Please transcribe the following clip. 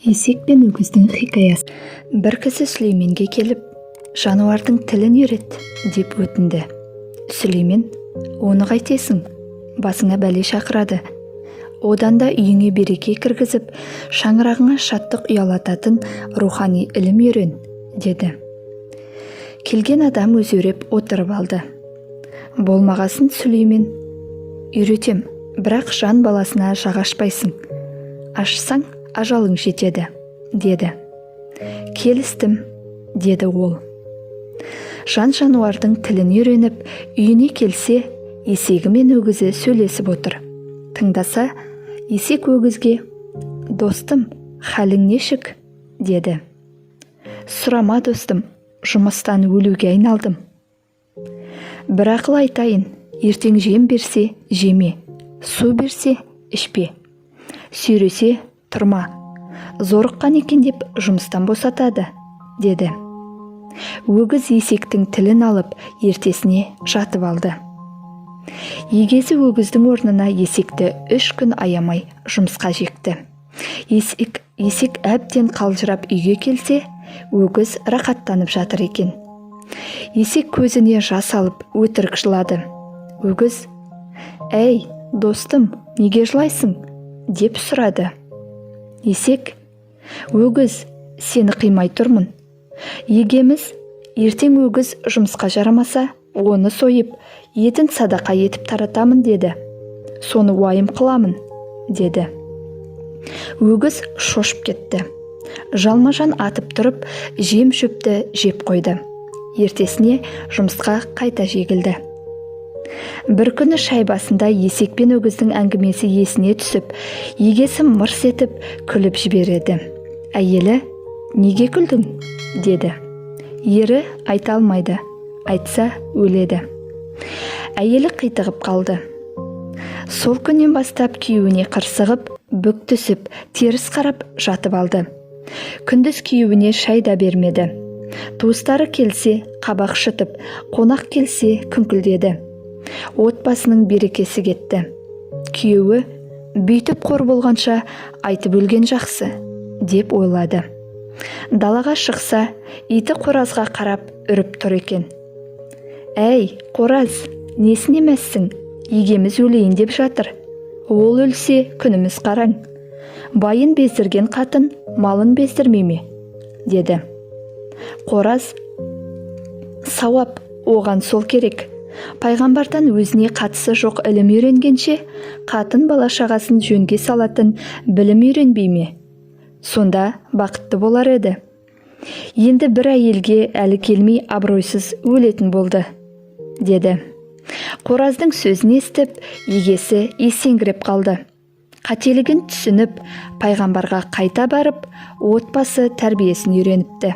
Есек пен өгіздің хикаясы. Бір кісі Сүлейменге келіп, жануардың тілін үйрет деп өтінді. Сүлеймен, оны қайтесің? Басыңа бәле шақырады. Одан да үйіңе береке кіргізіп, шаңырағыңа шаттық ұялататын рухани ілім үйрен, деді. Келген адам өзеуреп отырып алды. Болмағасын Сүлеймен, үйретем, бірақ жан баласына жағашпайсың. Ашсаң, ажалың жетеді, деді. Келістім, деді ол. Жан жануардың тілін үйреніп, үйіне келсе, есегі мен өгізі сөйлесіп отыр. Тыңдаса, есек өгізге, достым, хәлің нешік, деді. Сұрама, достым, жұмыстан өлуге айналдым. Бір ақыл айтайын, ертең жем берсе, жеме, су берсе, ішпе, сүйресе, тұрма, зорыққан екен деп жұмыстан босатады, деді. Өгіз есектің тілін алып, ертесіне жатып алды. Егесі өгіздің орнына есекті 3 күн аямай жұмысқа жекті. Есек әбден қалжырап үйге келсе, өгіз рақаттанып жатыр екен. Есек көзіне жас алып өтірік жылады. Өгіз, «Әй, достым, неге жылайсың?» деп сұрады. Есек, «Өгіз, сені қимай тұрмын. Егеміз, ертең өгіз жұмысқа жарамаса, оны сойып, етін садақа етіп таратамын, деді. Соны уайым қыламын, деді. Өгіз шошып кетті. Жалма-жан атып тұрып, жем шөпті жеп қойды. Ертесіне жұмысқа қайта жегілді. Бір күні шай басында есек пен өгіздің әңгімесі есіне түсіп, егесі мырс етіп күліп жібереді. Әйелі, неге күлдің? Деді. Ері айта алмайды, айтса өледі. Әйелі қитығып қалды. Сол күннен бастап күйеуіне қырсығып, бүк түсіп, теріс қарап жатып алды. Күндіз күйеуіне шай да бермеді. Туыстары келсе, қабақ шытып, қонақ келсе, күңкілдеді. Отбасының берекесі кетті. Күйеуі, бүйтіп қор болғанша айтып өлген жақсы, деп ойлады. Далаға шықса, иті қоразға қарап үріп тұр екен. Әй, қораз, несін емессің? Егеміз өлейін деп жатыр. Ол өлсе, күніміз қараң. Байын бездірген қатын, малын бездірмей ме? Деді. Қораз, сауап, оған сол керек. Пайғамбардан өзіне қатысы жоқ ілім үйренгенше, қатын бала-шағасын жөнге салатын білім үйренбей ме? Сонда бақытты болар еді. Енді бір әйелге әлі келмей абыройсыз өлетін болды, деді. Қораздың сөзін естіп, егесі есеңгіреп қалды. Қателігін түсініп, пайғамбарға қайта барып, отбасы тәрбиесін үйреніпті.